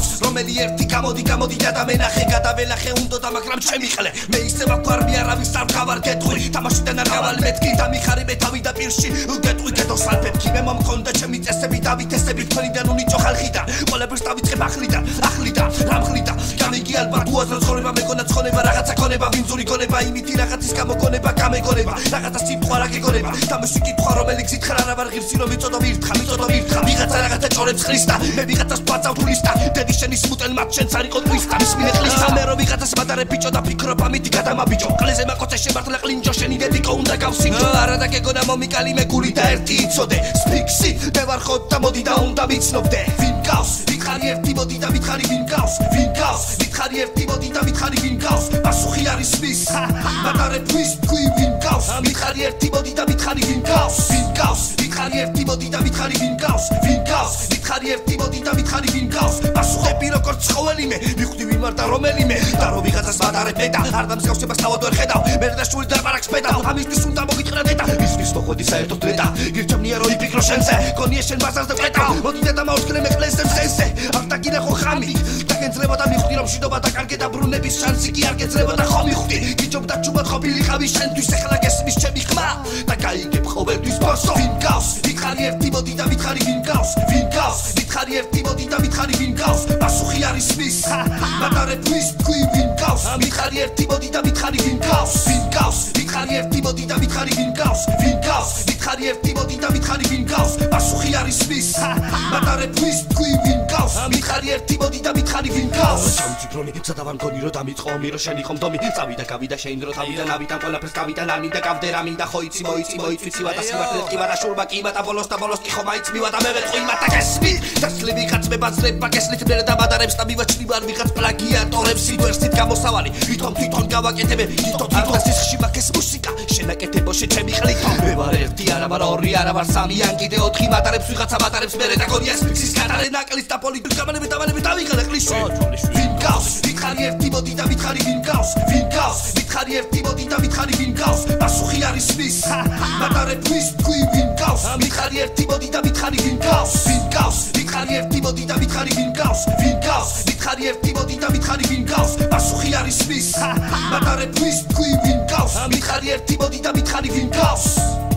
გავს რომელი ერთი გამოდი და მენახე გადაველახე უნდა მაგრამ ჩემი ხლე მე ისე ვაქვარმი არავის არ გავარ გეტყვი თამაშიდან არ გავალ მეთქი და მიხარიბე თავი და პირში გეტყვი გეტო სალფეთქი მე მომქონდა ჩემი წესები დავითესები თქვენიდან უნიჭო ხალხიდან ყველაფერს დავიწყებ ახლიდან რამხლიდან გამიგი ალბათ უაზრო ცხოვრება მეგონა ცხოვრება რაღაცა ქონება ვინძური გონება იმითი რაღაცის გამოგონება გამეგონება რაღაცა სიმყვა რა გეგონება და მე შეკითხვა რომელი გზით ხარ არა ვარ ღირსი რომ მიწოდო ვირთხა ვიღაცა რაღაცა ჭორებს ხლისთა მე ვიღაცას პაწავ თულისთა დედი შენი სმუტელ მათ შენც არ იყო ტვისტა ის მინეხლისთა მე რომ ვიღაცას მატარე ბიჭო და ფიქრობ ამითი გადამაბიჭო ყლეზე მაკოცე შემართლა ყლინჯო შენი დედიკო უნდა გავსინჯო არა და გეგონა მომიკალი მე გული და ერთი იცოდე სფიქსი მე ვარ ხოთ და მოდი და უნდა ვიცნობდე ვინ გავს ვითხარი ერთი მოდი და ვითხარი ვინ გავს ვითხარი ერთი მოდი და ვითხარი ვინ გავს პასუხი არის მის მატარე თქვი ვინ გავს ვითხარი ერთი მოდი და ვითხარი ვინ გავს ვითხარი ერთი მოდი და ვითხარი ვინ გავს ვითხარი ერთი მოდი და ვითხარი ვინ გავს პასუხები როგორც ცხოველიმე ვიხვდი ვინ ვარ და რომელიმე და რომ ვიღაცას მატარებ ნეტა არ დამსგავსებას თავად ვერ ხედავ მე და შული დაბარაკს პეტავ ამისთვის უნდა მოგიტყრა ნეტა ის მოხოდი საერთოდ ნეტა გირჩამნია რომ იფიქრო შენზე გონია შენ მასას და ყეტავ მოდი და მოვსკრე მე ყლესებს ხენზე არ დაგინახო ხამი დაგენძრება და მიხვდი რომ შიდობა და კარგე და ბრუნების შანსი კი არ გეძლება და ხომ მიხვდი გიჯობდა ჩუბად ყოფილი ხავი შენთვის ეხლა გესმის ჩემი ხმა და გაიგებ ყოველთვის ბოსო ვინ გავს ვითხარი ერთი მოდი და ვითხარი ვინ გავს ვითხარი ერთი მოდი და ვითხარი ვინ გავს პასუხი არის მის მატარე თქვი ვინ გავს ვითხარი ერთი მოდი და ვითხარი ვინ გავს ვითხარი ერთი მოდი და ვითხარი ვინ გავს ვითხარი ერთი მოდი და ვითხარი ვინ გავს პასუხი არის მის მატარე თქვი ვინ გავს ვითხარი ერთი მოდი და ვითხარი ვინ გავს სამწიფრონი სადავარ მგონი რომ დამიწყო მირო შენი ხომ დომი წავიდა გავიდა შეინდრო თავიდან ავიდან ყველაფერს გავიდა ნამინდა გავდერა მინდა ხოიცი მოიცი და სიმართლე ყივა და შურბა ყივა და ბოლოს კი ხომ აიცმივა და მე ვეწყი მათა გესმი დასლი ვიღაც მე ბაზრება გესლით მე და ბადარებს და მივაჩნი ვარ ვიღაც პლაგიატორებს სიტუერსით გამოსავალი თვითონ გავაკეთებ თვითონ სისხლში მაგეს მუსიკა შენაკეთებოში ჩემი ხლით მე ვარ ერთი არა ვარ ორი არა ვარ სამი ან კიდე 4 მატარებს ვიღაცა მატარებს მე და გონია სპიქსის კატარე ნაკლის და პოლიტიკ გამანები დავიღალე ყლიში ვინ გავს ვითხარი ერთი მოდი და ვითხარი ვინ გავს ვითხარი ერთი მოდი და ვითხარი ვინ გავს პასუხი არის მის მატარე თქვი ვინ გავს ვითხარი ერთი მოდი და ვითხარი ვინ გავს ვითხარი ერთი მოდი და ვითხარი ვინ გავს ვითხარი ერთი მოდი და ვითხარი ვინ გავს პასუხი არის მის მატარე თქვი ვინ გავს ვითხარი ერთი მოდი და ვითხარი ვინ გავს